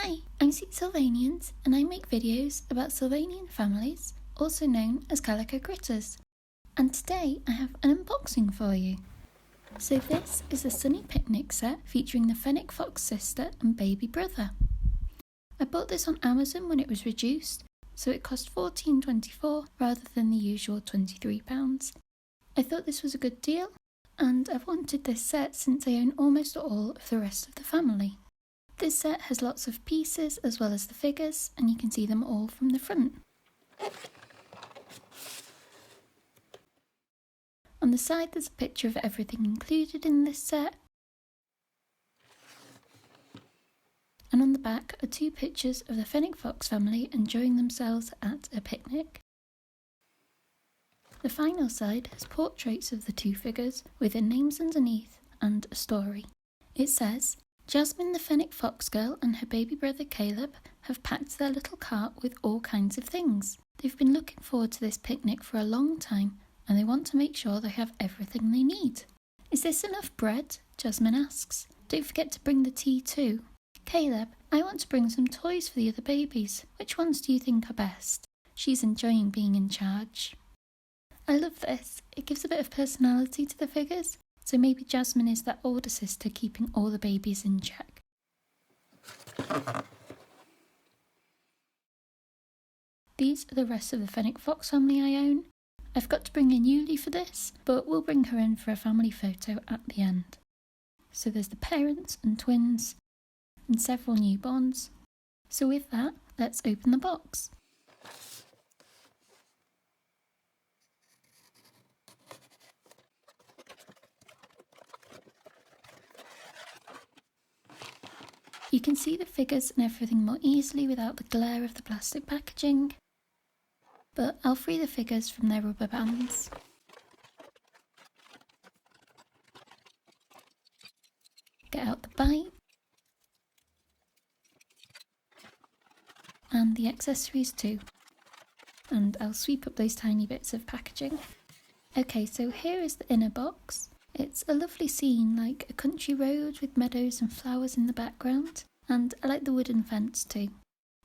Hi, I'm Sweet Sylvanians and I make videos about Sylvanian families, also known as calico critters. And today I have an unboxing for you. So this is a Sunny Picnic set featuring the fennec fox sister and baby brother. I bought this on Amazon when it was reduced, so it cost $14.24 rather than the usual £23. I thought this was a good deal, and I've wanted this set since I own almost all of the rest of the family. This set has lots of pieces as well as the figures, and you can see them all from the front. On the side there's a picture of everything included in this set, and on the back are two pictures of the fennec fox family enjoying themselves at a picnic. The final side has portraits of the two figures with their names underneath and a story. It says, Jasmine the fennec fox girl and her baby brother Caleb have packed their little cart with all kinds of things. They've been looking forward to this picnic for a long time and they want to make sure they have everything they need. Is this enough bread? Jasmine asks. Don't forget to bring the tea too. Caleb, I want to bring some toys for the other babies. Which ones do you think are best? She's enjoying being in charge. I love this. It gives a bit of personality to the figures. So maybe Jasmine is that older sister keeping all the babies in check. These are the rest of the fennec fox family I own. I've got to bring in Yuli for this, but we'll bring her in for a family photo at the end. So there's the parents and twins and several newborns. So with that, let's open the box. You can see the figures and everything more easily without the glare of the plastic packaging, but I'll free the figures from their rubber bands. Get out the bite and the accessories too, and I'll sweep up those tiny bits of packaging. Okay, so here is the inner box. It's a lovely scene, like a country road with meadows and flowers in the background, and I like the wooden fence too.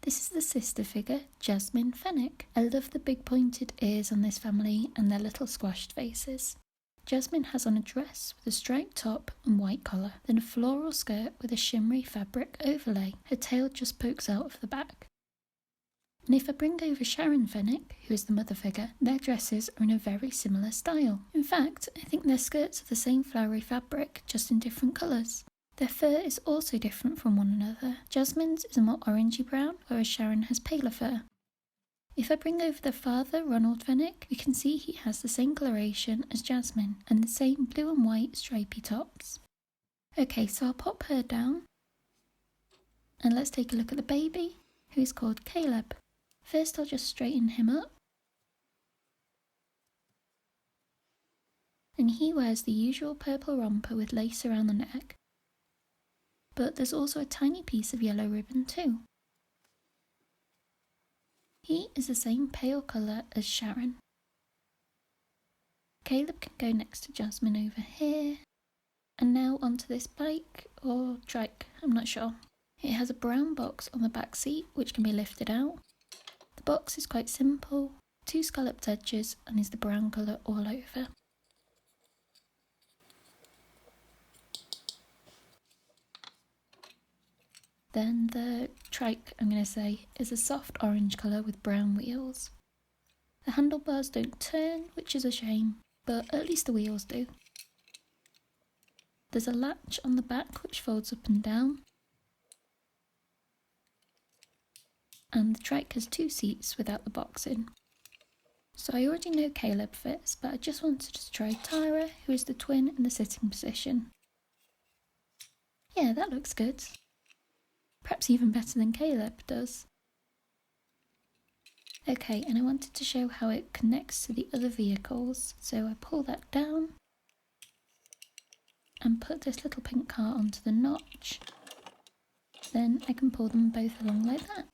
This is the sister figure, Jasmine Fennec. I love the big pointed ears on this family and their little squashed faces. Jasmine has on a dress with a striped top and white collar, then a floral skirt with a shimmery fabric overlay. Her tail just pokes out of the back. And if I bring over Sharon Fennec, who is the mother figure, their dresses are in a very similar style. In fact, I think their skirts are the same flowery fabric, just in different colours. Their fur is also different from one another. Jasmine's is a more orangey brown, whereas Sharon has paler fur. If I bring over the father, Ronald Fennec, we can see he has the same coloration as Jasmine, and the same blue and white stripy tops. Okay, so I'll pop her down, and let's take a look at the baby, who is called Caleb. First I'll just straighten him up. And he wears the usual purple romper with lace around the neck. But there's also a tiny piece of yellow ribbon too. He is the same pale colour as Sharon. Caleb can go next to Jasmine over here. And now onto this bike, or trike, I'm not sure. It has a brown box on the back seat which can be lifted out. The box is quite simple, two scalloped edges and is the brown colour all over. Then the trike, I'm going to say, is a soft orange colour with brown wheels. The handlebars don't turn, which is a shame, but at least the wheels do. There's a latch on the back which folds up and down. And the trike has two seats without the box in. So I already know Caleb fits, but I just wanted to try Tara, who is the twin in the sitting position. Yeah, that looks good. Perhaps even better than Caleb does. Okay, and I wanted to show how it connects to the other vehicles. So I pull that down and put this little pink car onto the notch. Then I can pull them both along like that.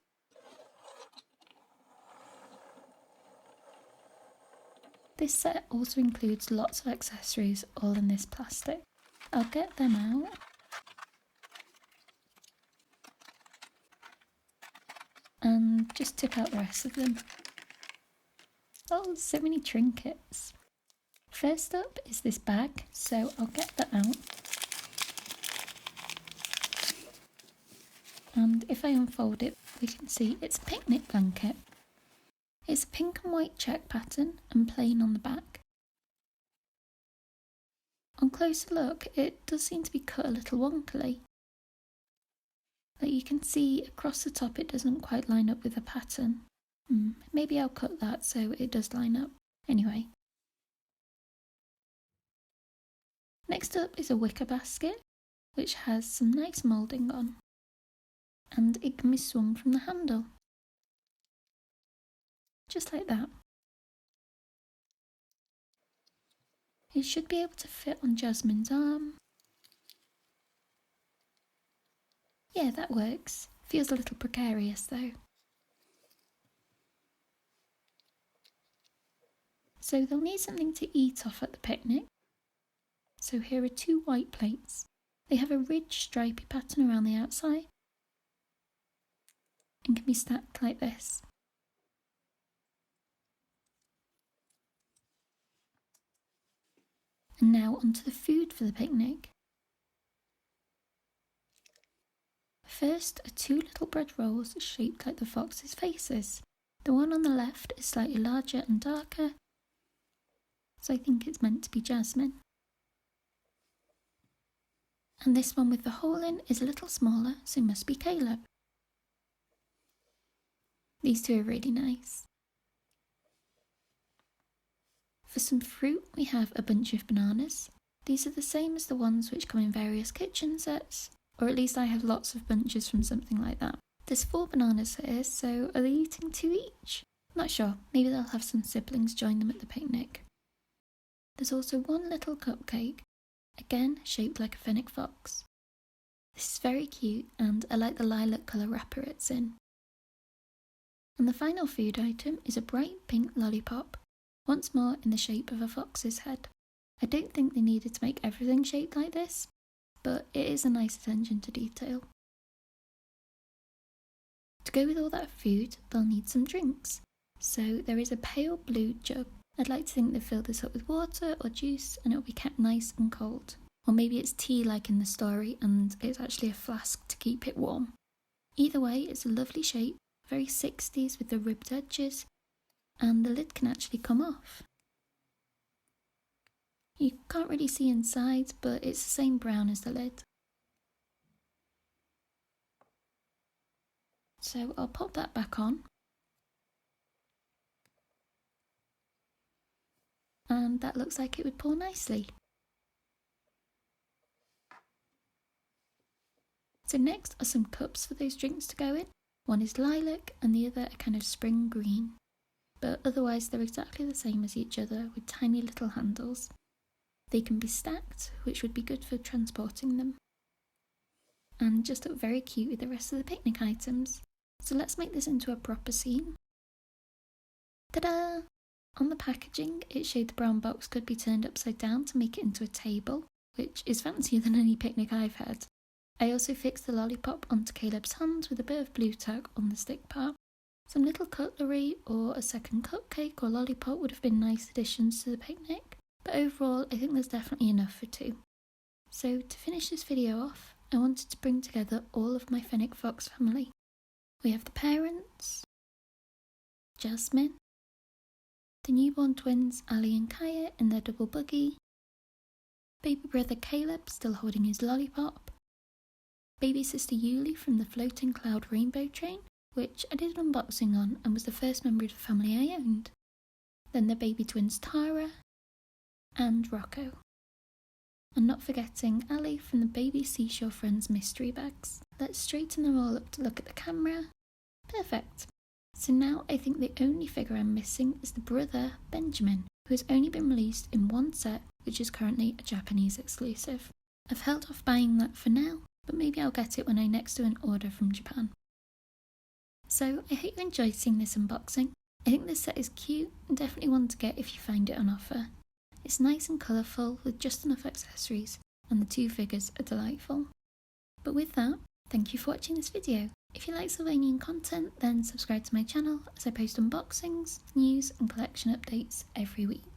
This set also includes lots of accessories all in this plastic. I'll get them out. and just tip out the rest of them. Oh, so many trinkets. First up is this bag, so I'll get that out. And if I unfold it, we can see it's a picnic blanket. It's a pink and white check pattern and plain on the back. On closer look, it does seem to be cut a little wonkily. Like you can see across the top it doesn't quite line up with the pattern. Maybe I'll cut that so it does line up. Anyway. Next up is a wicker basket, which has some nice moulding on. And it can be swung from the handle. Just like that. It should be able to fit on Jasmine's arm. Yeah, that works. Feels a little precarious though. So they'll need something to eat off at the picnic. So here are 2 white plates. They have a ridged stripy pattern around the outside and can be stacked like this. And now onto the food for the picnic. First are 2 little bread rolls shaped like the fox's faces. The one on the left is slightly larger and darker, so I think it's meant to be Jasmine. And this one with the hole in is a little smaller, so must be Caleb. These 2 are really nice. For some fruit, we have a bunch of bananas. These are the same as the ones which come in various kitchen sets, or at least I have lots of bunches from something like that. There's 4 bananas here, so are they eating 2 each? Not sure, maybe they'll have some siblings join them at the picnic. There's also 1 little cupcake, again shaped like a fennec fox. This is very cute and I like the lilac colour wrapper it's in. And the final food item is a bright pink lollipop, once more in the shape of a fox's head. I don't think they needed to make everything shaped like this, but it is a nice attention to detail. To go with all that food, they'll need some drinks. So there is a pale blue jug. I'd like to think they've filled this up with water or juice and it'll be kept nice and cold. Or maybe it's tea like in the story and it's actually a flask to keep it warm. Either way, it's a lovely shape, very 60s with the ribbed edges, and the lid can actually come off. You can't really see inside, but it's the same brown as the lid. So I'll pop that back on. And that looks like it would pour nicely. So next are some cups for those drinks to go in. One is lilac and the other a kind of spring green. But otherwise they're exactly the same as each other with tiny little handles. They can be stacked, which would be good for transporting them. And just look very cute with the rest of the picnic items. So let's make this into a proper scene. Ta-da! On the packaging, it showed the brown box could be turned upside down to make it into a table, which is fancier than any picnic I've had. I also fixed the lollipop onto Caleb's hand with a bit of blue tack on the stick part. Some little cutlery or a second cupcake or lollipop would have been nice additions to the picnic, but overall I think there's definitely enough for 2. So to finish this video off, I wanted to bring together all of my Fennec Fox family. We have the parents, Jasmine, the newborn twins Ali and Kaya in their double buggy, baby brother Caleb still holding his lollipop, baby sister Yuli from the floating cloud rainbow train, which I did an unboxing on and was the first member of the family I owned, then the baby twins Tara and Rocco. And not forgetting Ali from the Baby Seashore Friends mystery bags. Let's straighten them all up to look at the camera. Perfect. So now I think the only figure I'm missing is the brother, Benjamin, who has only been released in 1 set, which is currently a Japanese exclusive. I've held off buying that for now, but maybe I'll get it when I next do an order from Japan. So I hope you enjoyed seeing this unboxing. I think this set is cute and definitely one to get if you find it on offer. It's nice and colourful with just enough accessories, and the 2 figures are delightful. But with that, thank you for watching this video. If you like Sylvanian content, then subscribe to my channel as I post unboxings, news and collection updates every week.